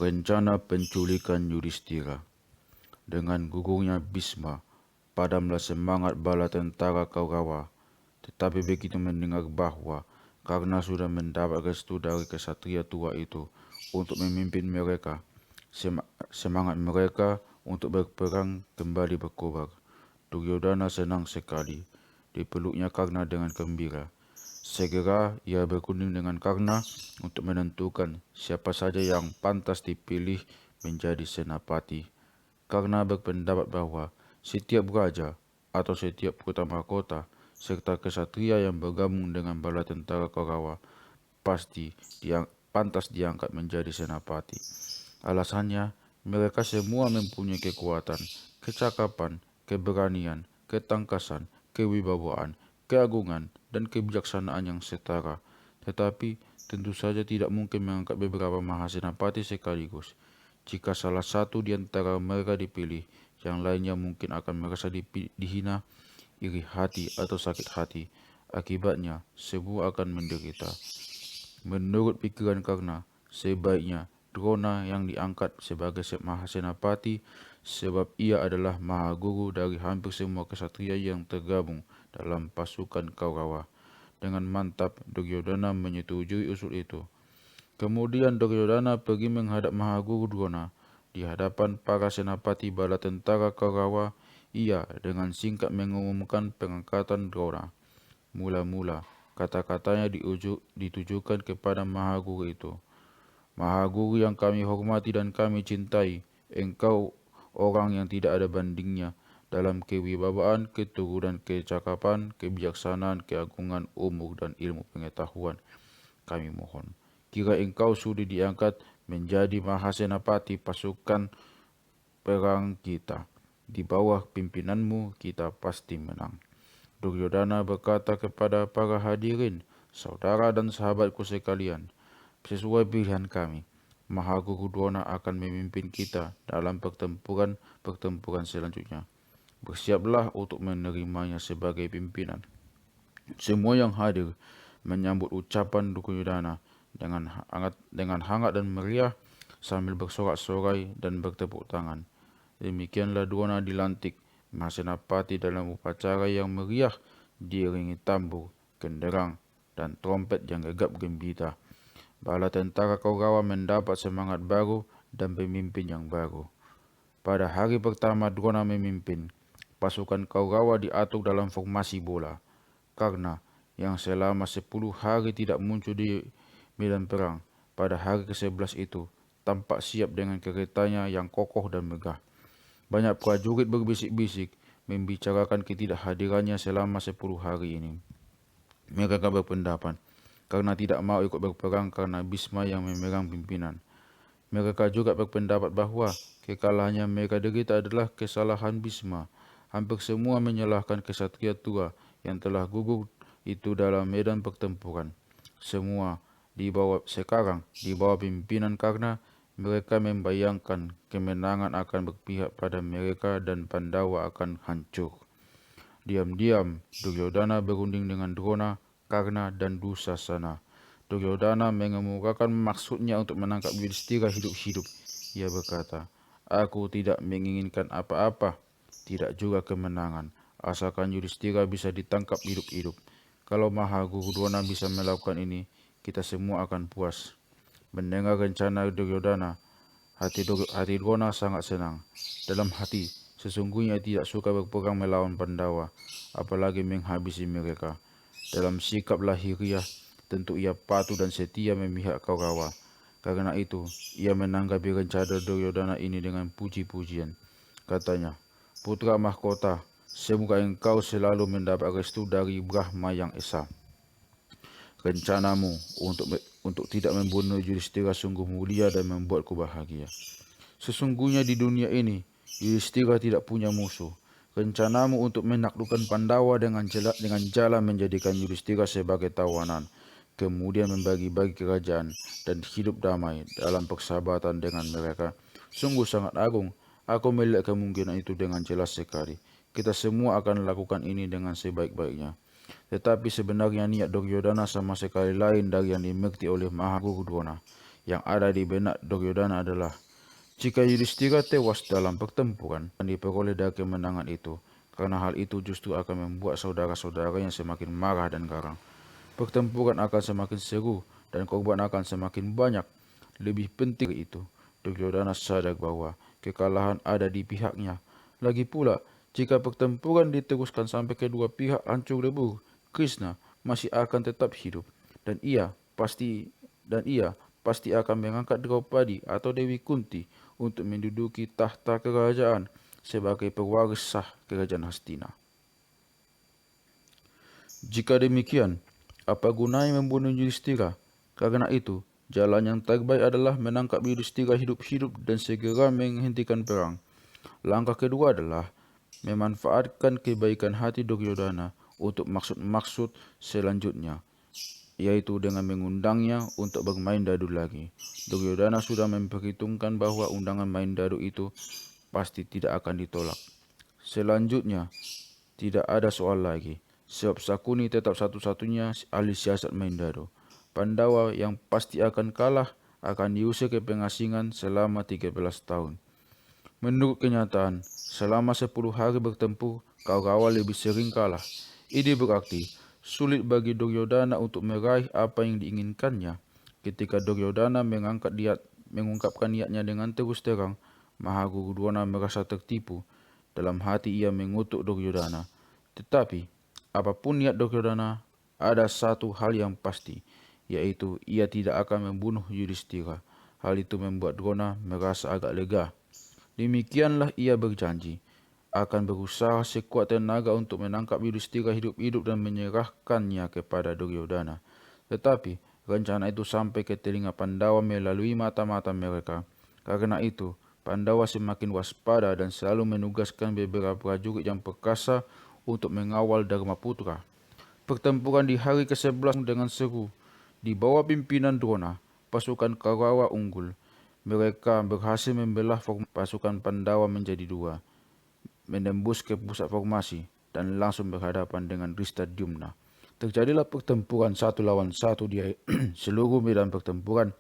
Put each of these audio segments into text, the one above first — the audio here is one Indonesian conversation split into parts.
Rencana penculikan Yudhistira. Dengan gugurnya Bhisma, padamlah semangat bala tentara Kaurawa. Tetapi begitu mendengar bahwa karena sudah mendapat restu dari kesatria tua itu untuk memimpin mereka, semangat mereka untuk berperang kembali berkobar. Duryodhana senang sekali. Dipeluknya Karna dengan gembira. Segera ia berunding dengan Karna untuk menentukan siapa saja yang pantas dipilih menjadi senapati. Karna berpendapat bahwa setiap raja atau setiap kota mahkota serta kesatria yang bergabung dengan bala tentara Kaurawa pasti pantas diangkat menjadi senapati. Alasannya, mereka semua mempunyai kekuatan, kecakapan, keberanian, ketangkasan, kewibawaan, keagungan, dan kebijaksanaan yang setara. Tetapi tentu saja tidak mungkin mengangkat beberapa mahasenapati sekaligus. Jika salah satu di antara mereka dipilih, yang lainnya mungkin akan merasa dihina, iri hati, atau sakit hati. Akibatnya, semua akan menderita. Menurut pikiran Karna, sebaiknya Drona yang diangkat sebagai mahasenapati sebab ia adalah mahaguru dari hampir semua kesatria yang tergabung dalam pasukan Kaurawa. Dengan mantap, Duryodhana menyetujui usul itu. Kemudian Duryodhana pergi menghadap mahaguru Drona. Di hadapan para senapati bala tentara Kaurawa, ia dengan singkat mengumumkan pengangkatan Drona. Mula-mula, kata-katanya ditujukan kepada mahaguru itu. Mahaguru yang kami hormati dan kami cintai, engkau orang yang tidak ada bandingnya dalam kewibawaan, keturunan, kecakapan, kebijaksanaan, keagungan, umur, dan ilmu pengetahuan. Kami mohon, kira engkau sudah diangkat menjadi mahasenapati pasukan perang kita. Di bawah pimpinanmu kita pasti menang. Duryodhana berkata kepada para hadirin, saudara dan sahabatku sekalian, sesuai pilihan kami, Mahaguru Drona akan memimpin kita dalam pertempuran selanjutnya. Bersiaplah untuk menerimanya sebagai pimpinan. Semua yang hadir menyambut ucapan Duryodhana dengan hangat dan meriah sambil bersorak-sorai dan bertepuk tangan. Demikianlah Drona dilantik mahasenapati dalam upacara yang meriah diiringi tambur, genderang, dan trompet yang gegap gembira. Bala tentara Kaurawa mendapat semangat baru dan pemimpin yang baru. Pada hari pertama Drona memimpin, pasukan Kaurawa diatur dalam formasi bola. Karna, yang selama 10 hari tidak muncul di medan perang, pada hari ke-11 itu tampak siap dengan keretanya yang kokoh dan megah. Banyak prajurit berbisik-bisik membicarakan ketidakhadirannya selama 10 hari ini. Mereka berpendapat karena tidak mau ikut berperang karena Bhisma yang memegang pimpinan. Mereka juga berpendapat bahwa kekalahan yang mereka derita adalah kesalahan Bhisma. Hampir semua menyalahkan kesatria tua yang telah gugur itu dalam medan pertempuran. Semua sekarang di bawah pimpinan Karna, mereka membayangkan kemenangan akan berpihak pada mereka dan Pandawa akan hancur. Diam-diam, Duryodhana berunding dengan Drona, Karna, dan Dusasana. Duryodhana mengemukakan maksudnya untuk menangkap Yudhistira hidup-hidup. Ia berkata, aku tidak menginginkan apa-apa, tidak juga kemenangan, asalkan Yudhistira bisa ditangkap hidup-hidup. Kalau Mahaguru Drona bisa melakukan ini, kita semua akan puas. Mendengar rencana Duryodhana, hati Drona sangat senang. Dalam hati, sesungguhnya tidak suka berperang melawan Pandawa, apalagi menghabisi mereka. Dalam sikap lahiriah, tentu ia patuh dan setia memihak Kaurawa. Karena itu, ia menanggapi rencana Duryodhana ini dengan puji-pujian. Katanya, putra mahkota, semoga engkau selalu mendapat restu dari Brahma yang esa. Rencanamu untuk tidak membunuh Yudhistira sungguh mulia dan membuatku bahagia. Sesungguhnya di dunia ini, Yudhistira tidak punya musuh. Rencanamu untuk menaklukkan Pandawa dengan jalan menjadikan Yudhistira sebagai tawanan, kemudian membagi-bagi kerajaan dan hidup damai dalam persahabatan dengan mereka, sungguh sangat agung. Aku melihat kemungkinan itu dengan jelas sekali. Kita semua akan lakukan ini dengan sebaik-baiknya. Tetapi sebenarnya niat Duryodhana sama sekali lain dari yang dimengerti oleh Mahaguru Drona. yang ada di benak Duryodhana adalah jika Yudhishthira tewas dalam pertempuran dan diperoleh dari kemenangan itu, karena hal itu justru akan membuat saudara-saudaranya semakin marah dan garang. Pertempuran akan semakin seru dan korban akan semakin banyak. Lebih penting itu, Duryodhana sadar bahwa kekalahan ada di pihaknya. Lagi pula, jika pertempuran diteruskan sampai kedua pihak hancur lebur, Krishna masih akan tetap hidup dan ia pasti akan mengangkat Draupadi atau Dewi Kunti untuk menduduki tahta kerajaan sebagai pewaris sah kerajaan Hastina. Jika demikian, apa gunanya membunuh Yudhishthira? Karena itu, jalan yang terbaik adalah menangkap Yudhishthira hidup-hidup dan segera menghentikan perang. Langkah kedua adalah memanfaatkan kebaikan hati Duryodhana untuk maksud-maksud selanjutnya, yaitu dengan mengundangnya untuk bermain dadu lagi. Duryodhana sudah memperhitungkan bahwa undangan main dadu itu pasti tidak akan ditolak. Selanjutnya, tidak ada soal lagi, sebab Sakuni tetap satu-satunya ahli siasat main dadu. Pandawa yang pasti akan kalah akan diusir ke pengasingan selama 13 tahun. Menurut kenyataan, selama 10 hari bertempur, Kaurawa lebih sering kalah. Ini berarti sulit bagi Duryodhana untuk meraih apa yang diinginkannya. Ketika Duryodhana mengungkapkan niatnya dengan terus terang, Mahaguru Drona merasa tertipu. Dalam hati ia mengutuk Duryodhana. Tetapi, apapun niat Duryodhana, ada satu hal yang pasti, yaitu ia tidak akan membunuh Yudhishthira. Hal itu membuat Drona merasa agak lega. Demikianlah ia berjanji akan berusaha sekuat tenaga untuk menangkap Yudhishthira hidup-hidup dan menyerahkannya kepada Duryodhana. Tetapi rencana itu sampai ke telinga Pandawa melalui mata-mata mereka. Karena itu, Pandawa semakin waspada dan selalu menugaskan beberapa prajurit yang perkasa untuk mengawal Dharmaputra. Pertempuran di hari ke-11 dengan seru. Di bawah pimpinan Drona, pasukan Kaurawa unggul. Mereka berhasil membelah pasukan Pandawa menjadi dua, menembus ke pusat formasi dan langsung berhadapan dengan Dhristadyumna. Terjadilah pertempuran 1 lawan 1 di seluruh medan pertempuran.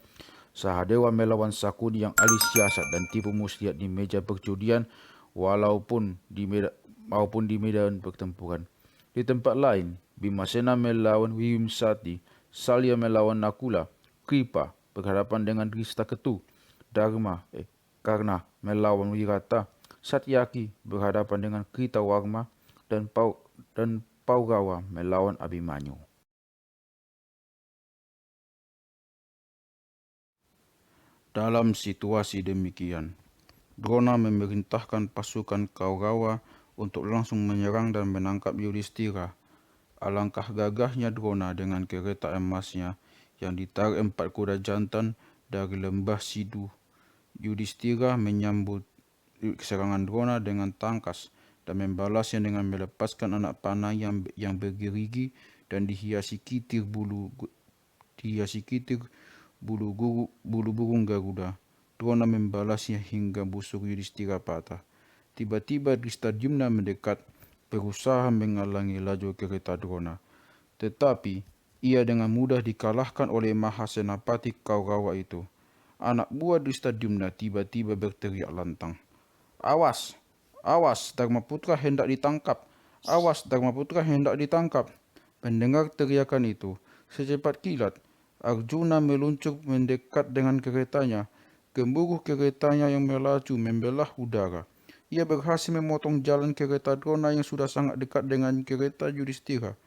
Sahadewa melawan Sakuni yang ahli siasat dan tipu muslihat di meja perjudian maupun di medan pertempuran. Di tempat lain, Bimasena melawan Wimsati, Salya melawan Nakula, Kripa berhadapan dengan Dhristaketu, Karna melawan Wirata, Satyaki berhadapan dengan Kritawarma, dan Paurawa melawan Abimanyu. Dalam situasi demikian, Drona memerintahkan pasukan Kaurawa untuk langsung menyerang dan menangkap Yudhishthira. Alangkah gagahnya Drona dengan kereta emasnya yang ditarik 4 kuda jantan dari lembah Sidu. Yudhishthira menyambut serangan Drona dengan tangkas dan membalasnya dengan melepaskan anak panah yang bergerigi dan dihiasi kitir bulu burung Garuda. Drona membalasnya hingga busur Yudhishthira patah. Tiba-tiba Dhristadyumna mendekat, berusaha menghalangi laju kereta Drona. Tetapi ia dengan mudah dikalahkan oleh Mahasenapati Kaurawa itu. Anak buah Dhristadyumna tiba-tiba berteriak lantang, "Awas! Awas! Dharmaputra hendak ditangkap! Awas! Dharmaputra hendak ditangkap!" Mendengar teriakan itu, secepat kilat Arjuna meluncur mendekat dengan keretanya. Gemuruh keretanya yang melaju membelah udara. Ia berhasil memotong jalan kereta Drona yang sudah sangat dekat dengan kereta Yudhishthira.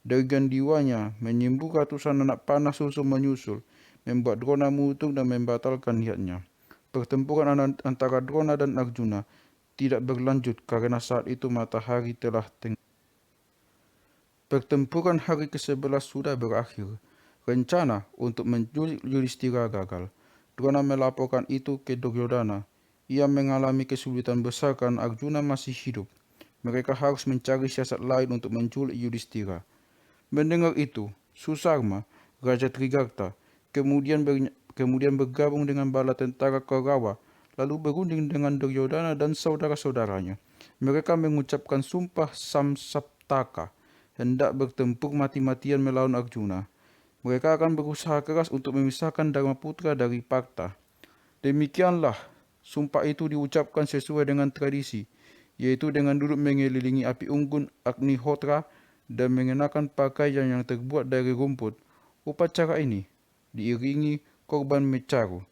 Dengan diwanya menyembur ratusan anak panah menyusul, membuat Drona mundur dan membatalkan niatnya. Pertempuran antara Drona dan Arjuna tidak berlanjut karena saat itu matahari telah tenggelam. Pertempuran hari ke-11 sudah berakhir. Rencana untuk menculik Yudhishthira gagal. Drona melaporkan itu ke Duryodhana. Ia mengalami kesulitan besar karena Arjuna masih hidup. Mereka harus mencari siasat lain untuk menculik Yudhishthira. Mendengar itu, Susarma, Raja Trigarta, kemudian bergabung dengan bala tentara Kaurawa, lalu berunding dengan Duryodhana dan saudara-saudaranya. Mereka mengucapkan sumpah Samsaptaka, hendak bertempur mati-matian melawan Arjuna. Mereka akan berusaha keras untuk memisahkan Dharmaputra dari Partha. Demikianlah, sumpah itu diucapkan sesuai dengan tradisi, yaitu dengan duduk mengelilingi api unggun Agnihotra dan mengenakan pakaian yang terbuat dari rumput. Upacara ini diiringi korban mecaru,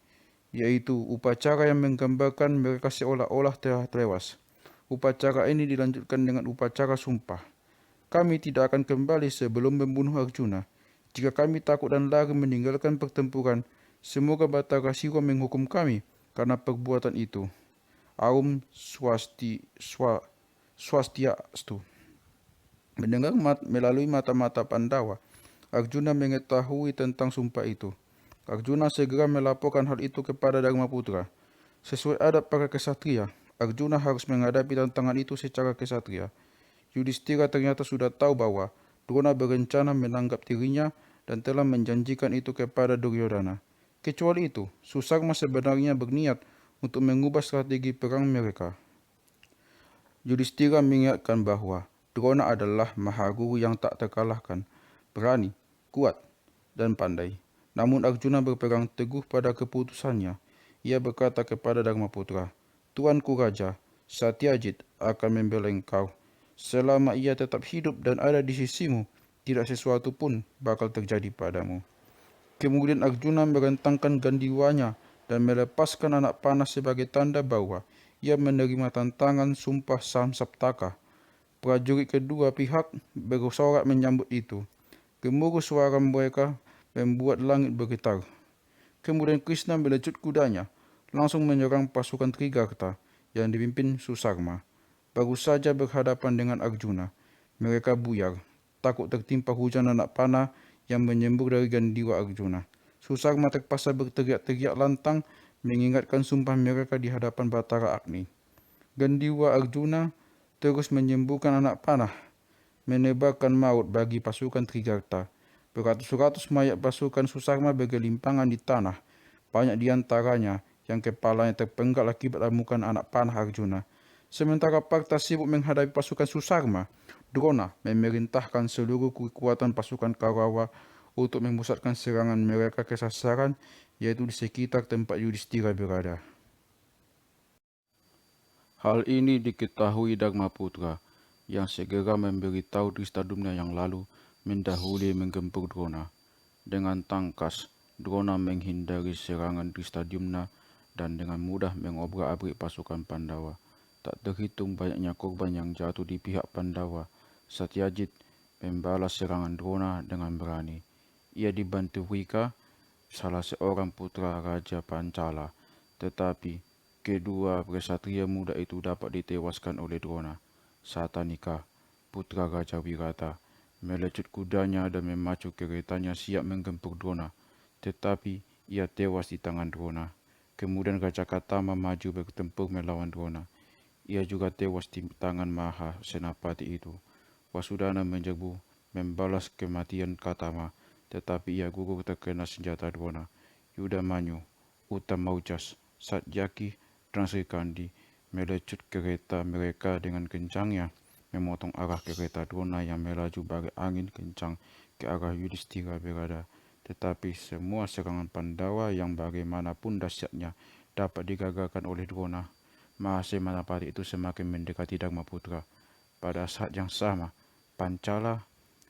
yaitu upacara yang menggambarkan mereka seolah-olah telah tewas. Upacara ini dilanjutkan dengan upacara sumpah. Kami tidak akan kembali sebelum membunuh Arjuna. Jika kami takut dan lari meninggalkan pertempuran, semoga Batara Siro menghukum kami karena perbuatan itu. Aum Swastiastu. Mendengar melalui mata-mata Pandawa, Arjuna mengetahui tentang sumpah itu. Arjuna segera melaporkan hal itu kepada Dharmaputra. Sesuai adat para kesatria, Arjuna harus menghadapi tantangan itu secara kesatria. Yudhistira ternyata sudah tahu bahwa Drona berencana menanggap dirinya dan telah menjanjikan itu kepada Duryodhana. Kecuali itu, Susarma sebenarnya berniat untuk mengubah strategi perang mereka. Yudhistira mengingatkan bahwa Drona adalah mahaguru yang tak terkalahkan, berani, kuat, dan pandai. Namun Arjuna berpegang teguh pada keputusannya. Ia berkata kepada Dharmaputra, "Tuanku Raja, Satyajit akan membela engkau. Selama ia tetap hidup dan ada di sisimu, tidak sesuatu pun bakal terjadi padamu." Kemudian Arjuna merentangkan gandiwanya dan melepaskan anak panah sebagai tanda bahwa ia menerima tantangan sumpah Samsaptaka. Prajurit kedua pihak bersorak menyambut itu. Gemuruh suara mereka membuat langit bergetar. Kemudian Krishna melecut kudanya, langsung menyerang pasukan Trigarta yang dipimpin Susarma. Baru saja berhadapan dengan Arjuna, mereka buyar, takut tertimpa hujan anak panah yang menyembur dari gandiwa Arjuna. Susarma terpaksa berteriak-teriak lantang mengingatkan sumpah mereka di hadapan Batara Agni. Gandiwa Arjuna terus menyemburkan anak panah, menebarkan maut bagi pasukan Trigarta. Beratus-ratus mayat pasukan Susarma bergelimpangan di tanah, banyak di antaranya yang kepalanya terpenggal akibat amukan anak panah Arjuna. Sementara Partha sibuk menghadapi pasukan Susarma, Drona memerintahkan seluruh kekuatan pasukan Kaurawa untuk memusatkan serangan mereka ke sasaran, yaitu di sekitar tempat Yudhistira berada. Hal ini diketahui Dharmaputra, yang segera memberitahu Dristadumna yang lalu mendahului menggempur Drona. Dengan tangkas, Drona menghindari serangan Dristadumna dan dengan mudah mengobrak-abrik pasukan Pandawa. Tak terhitung banyaknya korban yang jatuh di pihak Pandawa. Satyajit membalas serangan Drona dengan berani. Ia dibantu Wrika, salah seorang putra Raja Pancala, tetapi kedua kesatria muda itu dapat ditewaskan oleh Drona. Satanika, putra Raja Wirata, melecut kudanya dan memacu keretanya siap menggempur Drona, tetapi ia tewas di tangan Drona. Kemudian Raja Katama maju bertempur melawan Drona. Ia juga tewas di tangan Maha Senapati itu. Wasudana menjebu membalas kematian Katama, tetapi ia gugur terkena senjata Drona. Yudamanyu, Utamaujas, Satyaki, dan Srikandi melecut kereta mereka dengan kencangnya, memotong arah kereta Drona yang melaju bagai angin kencang ke arah Yudhistira berada. Tetapi semua serangan Pandawa yang bagaimanapun dahsyatnya dapat digagalkan oleh Drona. Mahasenapati itu semakin mendekati Dharmaputra. Pada saat yang sama, Pancala,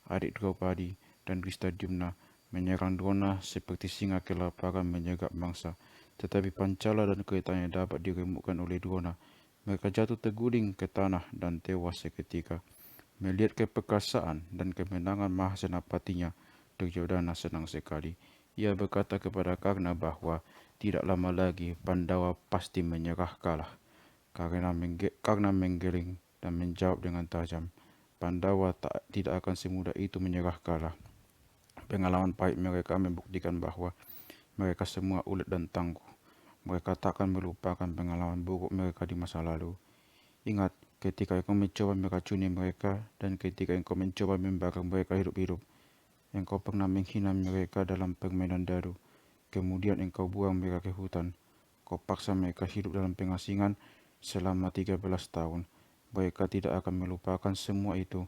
adik Draupadi, dan Dristadumna menyerang Drona seperti singa kelaparan menyergap mangsa. Tetapi Pancala dan keretanya dapat diremukkan oleh Drona. Mereka jatuh terguling ke tanah dan tewas seketika. Melihat keperkasaan dan kemenangan Mahasenapatinya, Duryodhana senang sekali. Ia berkata kepada Karna bahwa tidak lama lagi Pandawa pasti menyerah kalah. Karna menggeleng dan menjawab dengan tajam, Pandawa tidak akan semudah itu menyerah kalah. Pengalaman pahit mereka membuktikan bahwa mereka semua ulet dan tangguh. Mereka takkan melupakan pengalaman buruk mereka di masa lalu. Ingat, ketika engkau mencoba meracuni mereka dan ketika engkau mencoba membakar mereka hidup-hidup, engkau pernah menghina mereka dalam permainan dadu. Kemudian engkau buang mereka ke hutan. Kau paksa mereka hidup dalam pengasingan selama 13 tahun. Mereka tidak akan melupakan semua itu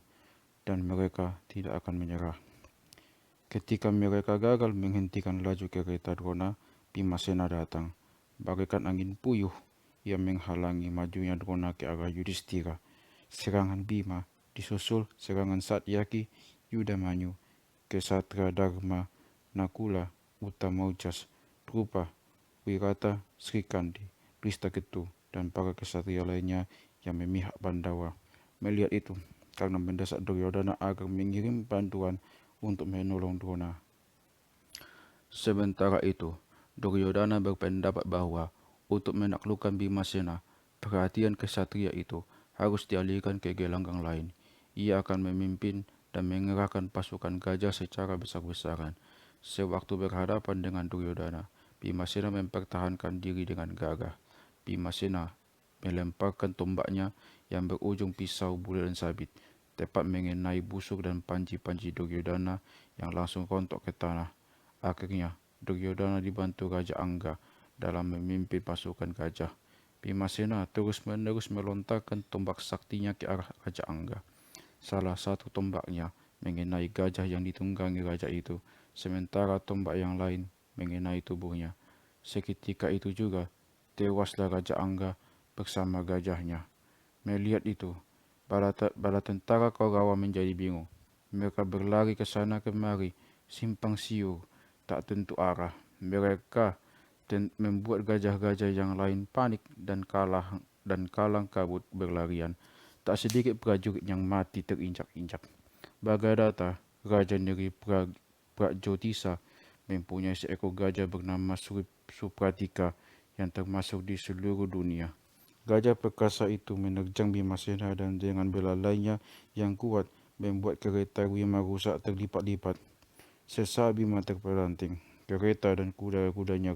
dan mereka tidak akan menyerah. Ketika mereka gagal menghentikan laju kereta Drona, Bhimasena datang. Bagaikan angin puyuh, ia menghalangi majunya Drona ke arah Yudhishthira. Serangan Bhima disusul serangan Satyaki, Yudamanyu, Kesatra Dharma, Nakula, Utamaujas, Drupa, Wirata, Srikandi, Ketu, dan para kesatria lainnya yang memihak Pandawa. Melihat itu, karena mendesak Duryodhana agar mengirim bantuan untuk menolong Drona. Sementara itu, Duryodhana berpendapat bahwa untuk menaklukkan Bhimasena, perhatian kesatria itu harus dialihkan ke gelanggang lain. Ia akan memimpin dan mengerahkan pasukan gajah secara besar-besaran. Sewaktu berhadapan dengan Duryodhana, Bhimasena mempertahankan diri dengan gagah. Bhimasena melemparkan tombaknya yang berujung pisau bulu dan sabit, tepat mengenai busur dan panji-panji Duryodhana yang langsung rontok ke tanah. Akhirnya, Duryodhana dibantu Raja Angga dalam memimpin pasukan gajah. Bhimasena terus-menerus melontarkan tombak saktinya ke arah Raja Angga. Salah satu tombaknya mengenai gajah yang ditunggangi raja itu, sementara tombak yang lain mengenai tubuhnya. Seketika itu juga, tewaslah Raja Angga bersama gajahnya. Melihat itu, bala tentara Kaurawa menjadi bingung. Mereka berlari ke sana kemari, simpang siur, tak tentu arah. Mereka membuat gajah-gajah yang lain panik dan kalang kabut berlarian. Tak sedikit prajurit yang mati terinjak-injak. Bagadatta, Raja Negeri Pragjotisa, mempunyai seekor gajah bernama Supratika yang termasuk di seluruh dunia. Gajah perkasa itu menerjang Bhimasena dan dengan bela lainnya yang kuat membuat kereta Bhima rusak terlipat-lipat. Sesaat Bhima terpelanting. Kereta dan kudanya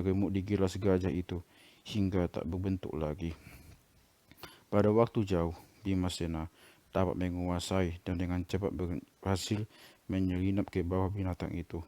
remuk digilas gajah itu hingga tak berbentuk lagi. Pada waktu jauh, Bhimasena dapat menguasai dan dengan cepat berhasil menyelinap ke bawah binatang itu.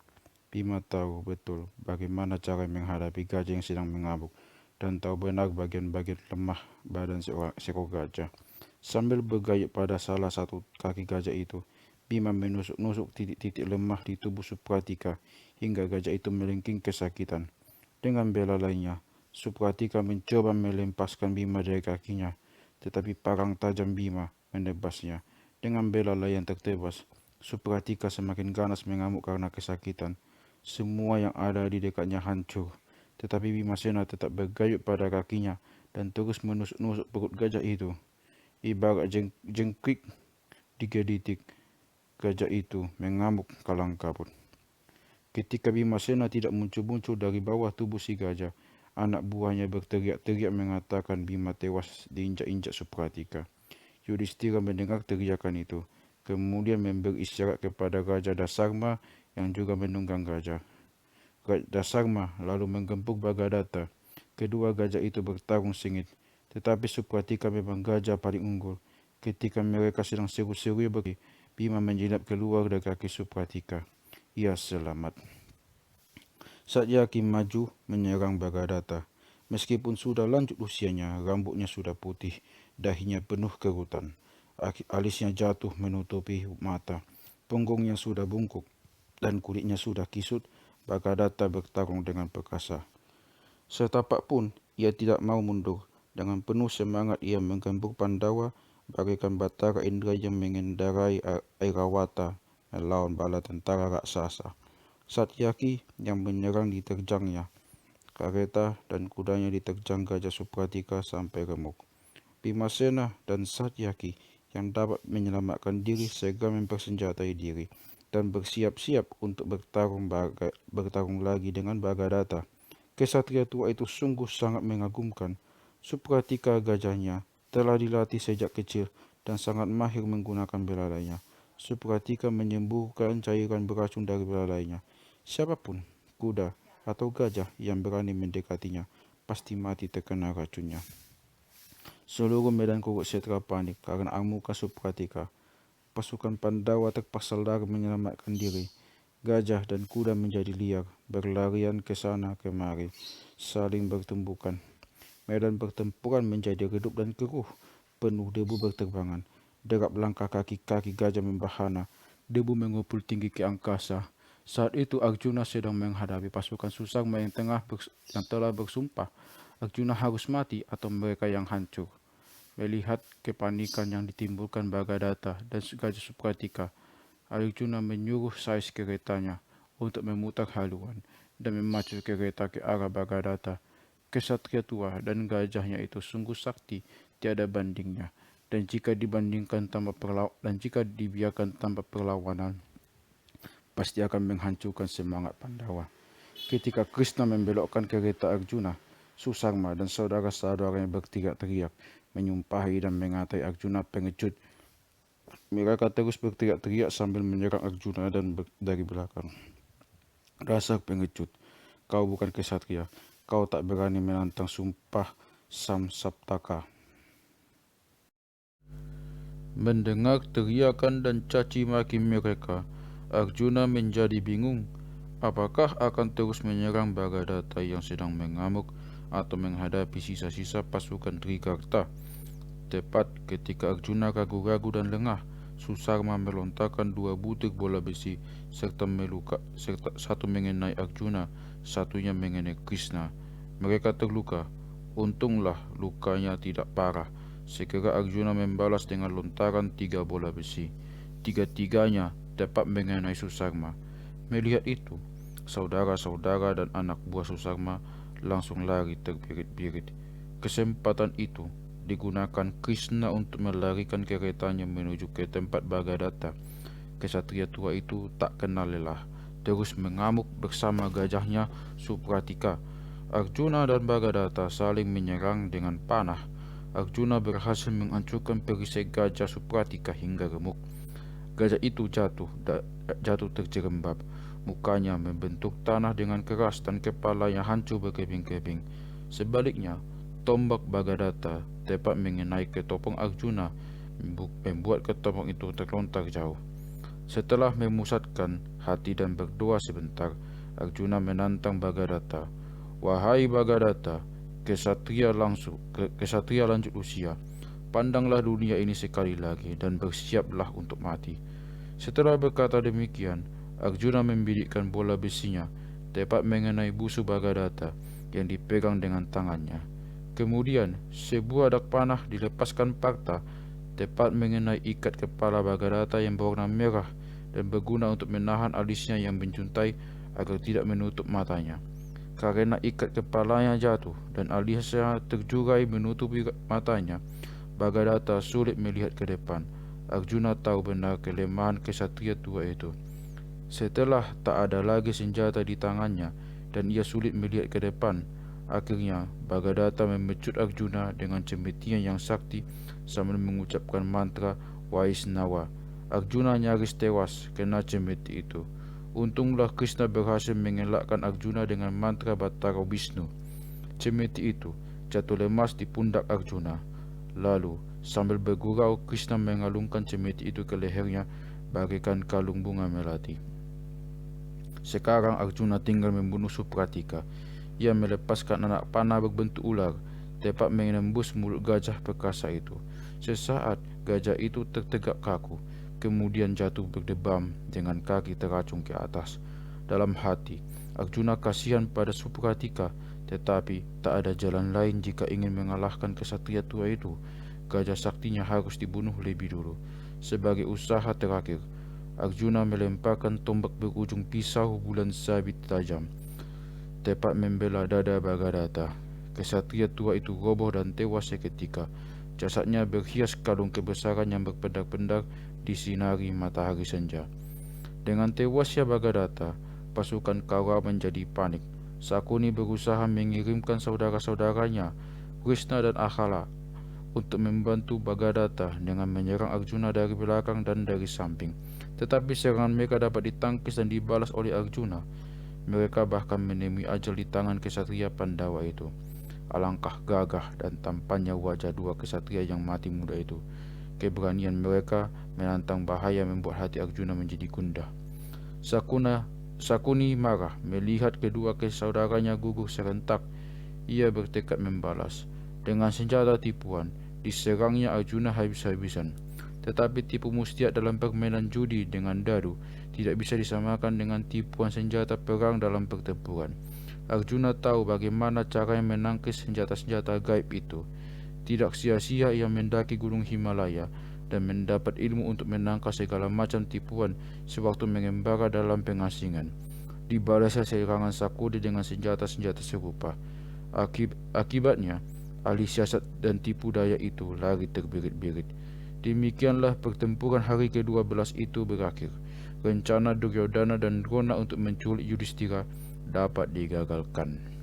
Bhima tahu betul bagaimana cara menghadapi gajah yang sedang mengamuk dan tahu benar bagian-bagian lemah badan seekor gajah. Sambil bergayut pada salah satu kaki gajah itu, Bhima menusuk-nusuk titik-titik lemah di tubuh Supratika hingga gajah itu melengking kesakitan. Dengan bela lainnya, Supratika mencoba melepaskan Bhima dari kakinya, tetapi parang tajam Bhima menebasnya. Dengan bela lain yang tertebas, Supratika semakin ganas mengamuk karena kesakitan. Semua yang ada di dekatnya hancur, tetapi Bhimasena tetap bergayut pada kakinya dan terus menusuk-nusuk perut gajah itu. Ibarat jengkrik digeditik, gajah itu mengamuk kalang kabut. Ketika Bhimasena tidak muncul-muncul dari bawah tubuh si gajah, anak buahnya berteriak-teriak mengatakan Bhima tewas diinjak-injak Supratika. Yudhishthira mendengar teriakan itu, kemudian memberi isyarat kepada Raja Dasarma yang juga menunggang gajah. Dasarma lalu menggempur Bagadatta. Kedua gajah itu bertarung sengit, tetapi Supratika memang gajah paling unggul. Ketika mereka sedang seru-seru berkelahi, Bhima menjilat keluar dari kaki Supratika. Ia selamat. Satyaki maju menyerang Bagadatta. Meskipun sudah lanjut usianya, rambutnya sudah putih, dahinya penuh kerutan. Alisnya jatuh menutupi mata, punggungnya sudah bungkuk, dan kulitnya sudah kisut. Bagadatta bertarung dengan perkasa. Setapak pun ia tidak mau mundur. Dengan penuh semangat ia menggempur Pandawa bagaikan Batara Indra yang mengendarai Airawata melawan bala tentara raksasa. Satyaki yang menyerang diterjangnya. Kereta dan kudanya diterjang gajah Supratika sampai remuk. Bhimasena dan Satyaki yang dapat menyelamatkan diri segera mempersenjatai diri dan bersiap-siap untuk bertarung lagi dengan Bagadatta. Kesatria tua itu sungguh sangat mengagumkan. Supratika gajahnya telah dilatih sejak kecil dan sangat mahir menggunakan bela lainnya. Supratika menyembuhkan cairan beracun dari bela lainnya. Siapapun, kuda atau gajah yang berani mendekatinya, pasti mati terkena racunnya. Seluruh medan Kurukshetra panik karena amukan Supratika. Pasukan Pandawa terpaksa lari menyelamatkan diri. Gajah dan kuda menjadi liar, berlarian ke sana kemari, saling bertumbukan. Medan pertempuran menjadi redup dan keruh, penuh debu berterbangan. Derap langkah kaki-kaki gajah membahana, debu mengepul tinggi ke angkasa. Saat itu Arjuna sedang menghadapi pasukan Susarma yang telah bersumpah Arjuna harus mati atau mereka yang hancur. Melihat kepanikan yang ditimbulkan Bagadatta dan Gajah Supratika, Arjuna menyuruh sais keretanya untuk memutar haluan dan memacu kereta ke arah Bagadatta. Kesatria tua dan gajahnya itu sungguh sakti tiada bandingnya, dan jika dibiarkan tanpa perlawanan, pasti akan menghancurkan semangat Pandawa. Ketika Krishna membelokkan kereta Arjuna, Susarma dan saudara-saudaranya berteriak-teriak, menyumpahi dan mengatai Arjuna pengecut. Mereka terus berteriak-teriak sambil menyerang Arjuna dari belakang. Dasar pengecut, kau bukan kesatria, kau tak berani menantang sumpah Samsaptaka. Mendengar teriakan dan caci maki mereka, Arjuna menjadi bingung. Apakah akan terus menyerang Bagadatta yang sedang mengamuk atau menghadapi sisa-sisa pasukan Trigarta? Tepat ketika Arjuna ragu-ragu dan lengah, Susarma melontarkan 2 butir bola besi serta satu mengenai Arjuna, satunya mengenai Krishna. Mereka terluka. Untunglah lukanya tidak parah. Segera Arjuna membalas dengan lontaran 3 bola besi. Tiga-tiganya tepat mengenai Susarma. Melihat itu, saudara-saudara dan anak buah Susarma langsung lari terbirit-birit. Kesempatan itu digunakan Krishna untuk melarikan keretanya menuju ke tempat Bagadatta. Kesatria tua itu tak kenal lelah, terus mengamuk bersama gajahnya Supratika. Arjuna dan Bagadatta saling menyerang dengan panah. Arjuna berhasil menghancurkan perisai gajah Supratika hingga remuk. Gajah itu jatuh terjerembab. Mukanya membentuk tanah dengan keras dan kepalanya hancur berkeping-keping. Sebaliknya, tombak Bagadatta tepat mengenai ketopong Arjuna, membuat ketopong itu terlontar jauh. Setelah memusatkan hati dan berdoa sebentar, Arjuna menantang Bagadatta. Wahai Bagadatta, kesatria lanjut usia, pandanglah dunia ini sekali lagi dan bersiaplah untuk mati. Setelah berkata demikian, Arjuna membidikkan bola besinya tepat mengenai busur Bagadatta yang dipegang dengan tangannya. Kemudian, sebuah dak panah dilepaskan Partha tepat mengenai ikat kepala Bagadatta yang berwarna merah dan berguna untuk menahan alisnya yang menjuntai agar tidak menutup matanya. Karena ikat kepalanya jatuh dan alisnya terjurai menutupi matanya, Bagadatta sulit melihat ke depan. Arjuna tahu benar kelemahan kesatria tua itu. Setelah tak ada lagi senjata di tangannya dan ia sulit melihat ke depan, akhirnya Bagadatta memecut Arjuna dengan cemetian yang sakti sambil mengucapkan mantra Vaisnava. Arjuna nyaris tewas kena cemeti itu. Untunglah Krishna berhasil mengelakkan Arjuna dengan mantra Batara Wisnu. Cemeti itu jatuh lemas di pundak Arjuna. Lalu, sambil bergurau, Krishna mengalungkan cemeti itu ke lehernya bagaikan kalung bunga melati. Sekarang Arjuna tinggal membunuh Supratika. Ia melepaskan anak panah berbentuk ular, tepat menembus mulut gajah perkasa itu. Sesaat, gajah itu tertegak kaku, kemudian jatuh berdebam dengan kaki teracung ke atas. Dalam hati, Arjuna kasihan pada Supratika, tetapi tak ada jalan lain jika ingin mengalahkan kesatria tua itu. Gajah saktinya harus dibunuh lebih dulu. Sebagai usaha terakhir, Arjuna melemparkan tombak berujung pisau bulan sabit tajam, tepat membela dada Bagadatta. Kesatria tua itu roboh dan tewas seketika. Jasadnya berhias kalung kebesaran yang berpendar-pendar disinari matahari senja. Dengan tewasnya Bagadatta, pasukan Kaurava menjadi panik. Sakuni berusaha mengirimkan saudara-saudaranya, Krishna dan Akhala, untuk membantu Bagadatta dengan menyerang Arjuna dari belakang dan dari samping. Tetapi serangan mereka dapat ditangkis dan dibalas oleh Arjuna. Mereka bahkan menemui ajal di tangan kesatria Pandawa itu. Alangkah gagah dan tampannya wajah 2 kesatria yang mati muda itu. Keberanian mereka menantang bahaya membuat hati Arjuna menjadi gundah. Sakuni marah melihat kedua saudaranya gugur serentak. Ia bertekad membalas. Dengan senjata tipuan, diserangnya Arjuna habis-habisan. Tetapi tipu muslihat dalam permainan judi dengan dadu tidak bisa disamakan dengan tipuan senjata perang dalam pertempuran. Arjuna tahu bagaimana caranya menangkis senjata-senjata gaib itu. Tidak sia-sia ia mendaki gunung Himalaya dan mendapat ilmu untuk menangkal segala macam tipuan sewaktu mengembara dalam pengasingan. Dibalasnya serangan Sakudi dengan senjata-senjata serupa. Akibatnya, ahli siasat dan tipu daya itu lari terbirit-birit. Demikianlah pertempuran hari ke-12 itu berakhir. Rencana Duryodhana dan Drona untuk menculik Yudhishthira dapat digagalkan.